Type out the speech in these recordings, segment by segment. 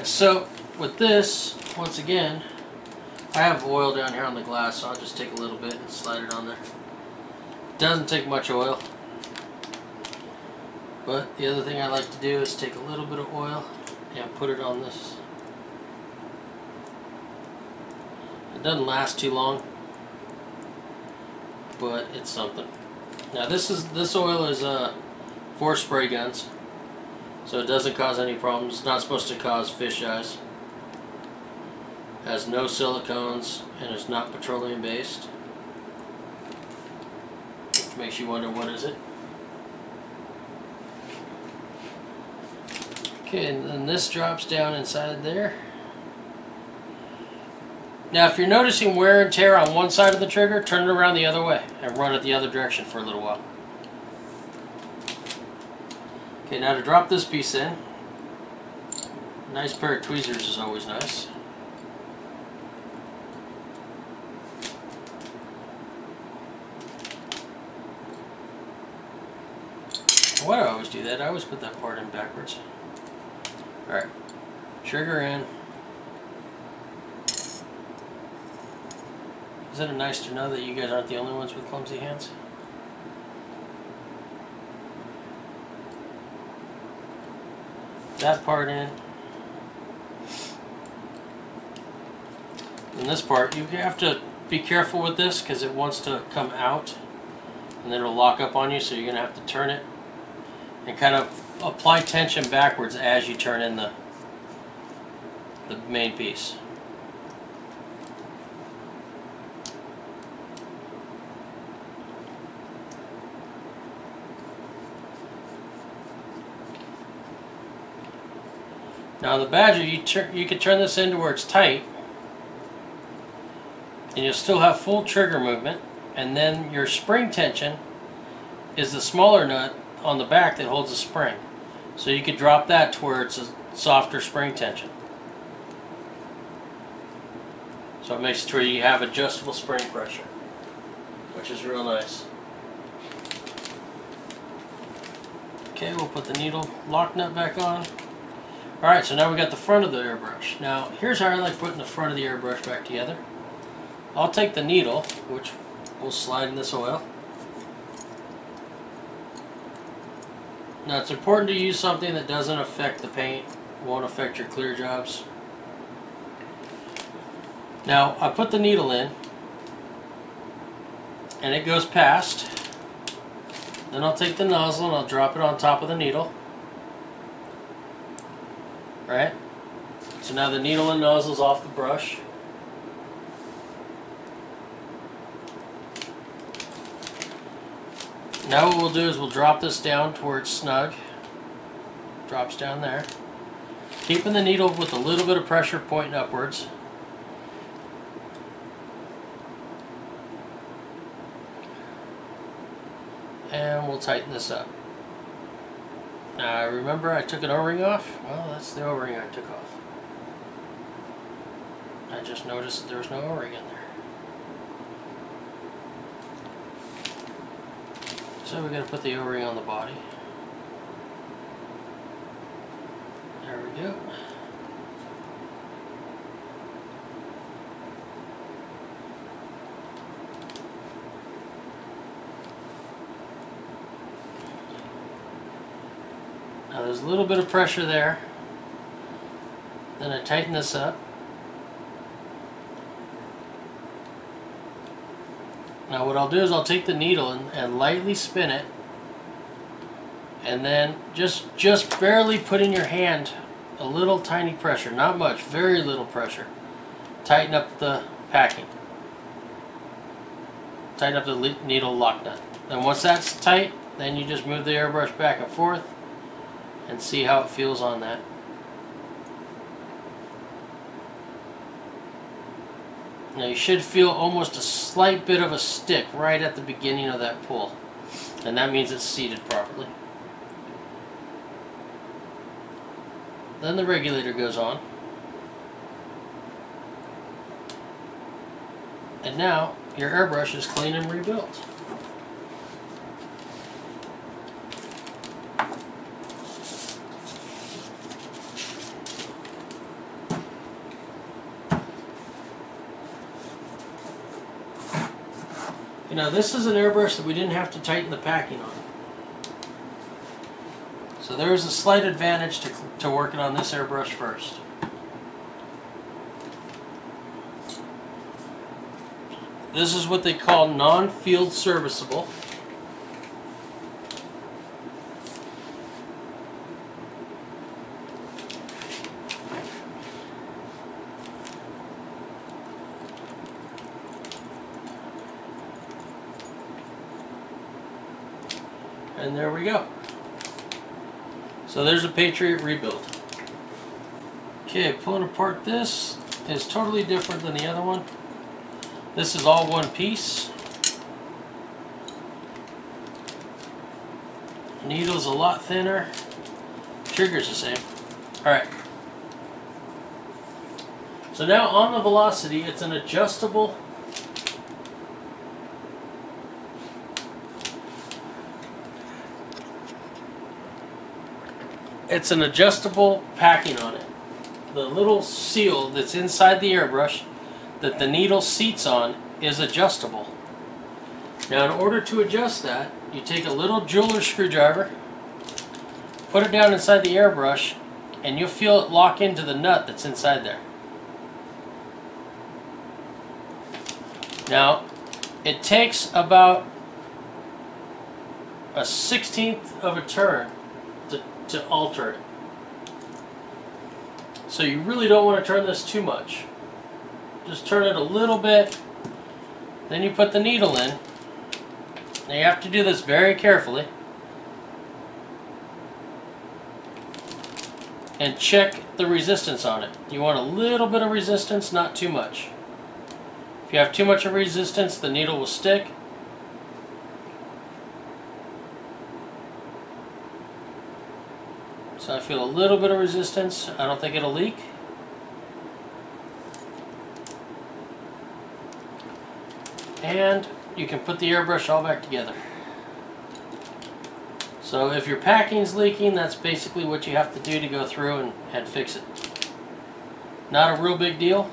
So with this, once again, I have oil down here on the glass, so I'll just take a little bit and slide it on there. Doesn't take much oil, but the other thing I like to do is take a little bit of oil and put it on this. It doesn't last too long, but it's something. Now this oil is for spray guns, so it doesn't cause any problems. It's not supposed to cause fish eyes. Has no silicones and is not petroleum based, which makes you wonder what is it. Okay, and then this drops down inside there. Now if you're noticing wear and tear on one side of the trigger, turn it around the other way and run it the other direction for a little while. Okay, now to drop this piece in, a nice pair of tweezers is always nice. Why do I always do that? I always put that part in backwards. Alright, trigger in. Isn't it nice to know that you guys aren't the only ones with clumsy hands? That part in. And this part, you have to be careful with this because it wants to come out and then it'll lock up on you, so you're going to have to turn it and kind of apply tension backwards as you turn in the main piece. Now the Badger, you can turn this into where it's tight and you'll still have full trigger movement, and then your spring tension is the smaller nut on the back that holds the spring. So you could drop that to where it's a softer spring tension. So it makes it to where you have adjustable spring pressure, which is real nice. Okay, we'll put the needle lock nut back on. Alright, so now we got the front of the airbrush. Now, here's how I like putting the front of the airbrush back together. I'll take the needle, which we'll slide in this oil. Now, it's important to use something that doesn't affect the paint, won't affect your clear jobs. Now, I put the needle in, and it goes past. Then I'll take the nozzle and I'll drop it on top of the needle. Right? So now the needle and nozzle's off the brush. Now what we'll do is we'll drop this down to where it's snug. Drops down there. Keeping the needle with a little bit of pressure pointing upwards. And we'll tighten this up. Now remember I took an O-ring off? Well, that's the O-ring I took off. I just noticed that there was no O-ring in there. So we're going to put the O-ring on the body. There we go. Now there's a little bit of pressure there. Then I tighten this up. Now what I'll do is I'll take the needle and lightly spin it, and then just barely put in your hand a little tiny pressure, not much, very little pressure. Tighten up the packing. Tighten up the needle lock nut. Then once that's tight, then you just move the airbrush back and forth and see how it feels on that. Now you should feel almost a slight bit of a stick right at the beginning of that pull, and that means it's seated properly. Then the regulator goes on, and now your airbrush is clean and rebuilt. You know, this is an airbrush that we didn't have to tighten the packing on. So there is a slight advantage to working on this airbrush first. This is what they call non-field serviceable. And there we go. So there's a Patriot rebuild. Okay, pulling apart this is totally different than the other one. This is all one piece. Needle's a lot thinner. Trigger's the same. Alright. So now on the velocity, it's an adjustable packing on it. The little seal that's inside the airbrush that the needle seats on is adjustable. Now in order to adjust that, you take a little jeweler's screwdriver, put it down inside the airbrush, and you'll feel it lock into the nut that's inside there. Now, it takes about a 1/16 of a turn to alter it. So you really don't want to turn this too much. Just turn it a little bit, then you put the needle in. Now you have to do this very carefully. And check the resistance on it. You want a little bit of resistance, not too much. If you have too much of resistance, the needle will stick. So I feel a little bit of resistance. I don't think it'll leak. And you can put the airbrush all back together. So if your packing's leaking, that's basically what you have to do to go through and fix it. Not a real big deal.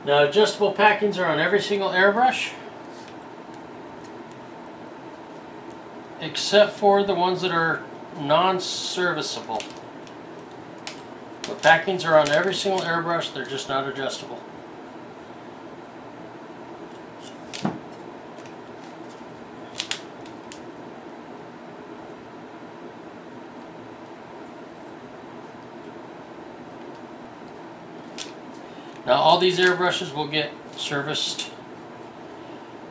Now adjustable packings are on every single airbrush, except for the ones that are non-serviceable. But packings are on every single airbrush, they're just not adjustable. Now all these airbrushes will get serviced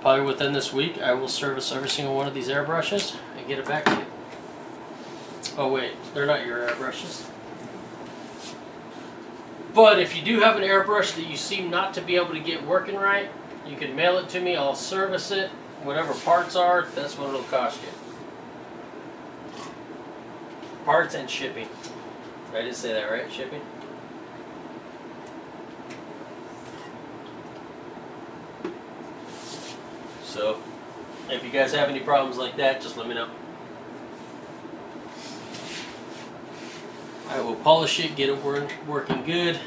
probably within this week. I will service every single one of these airbrushes and get it back to you. Oh wait, they're not your airbrushes. But if you do have an airbrush that you seem not to be able to get working right, you can mail it to me, I'll service it. Whatever parts are, that's what it'll cost you. Parts and shipping. I did say that right, shipping? So, if you guys have any problems like that, just let me know. I will polish it, get it working good,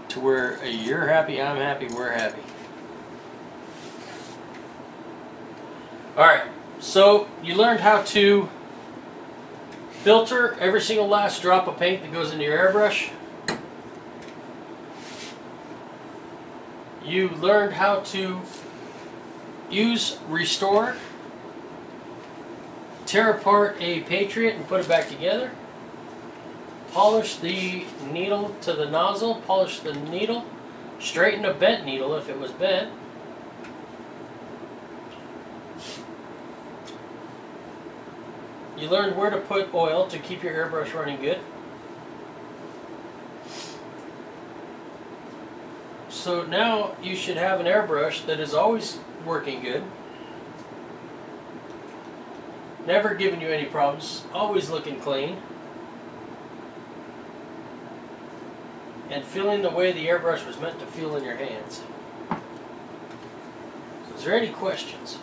to where you're happy, I'm happy, we're happy. Alright, so you learned how to filter every single last drop of paint that goes into your airbrush. You learned how to use Restore, tear apart a Patriot and put it back together, polish the needle to the nozzle, polish the needle, straighten a bent needle if it was bent, you learned where to put oil to keep your airbrush running good. So now you should have an airbrush that is always working good, never giving you any problems, always looking clean, and feeling the way the airbrush was meant to feel in your hands. So Is there any questions?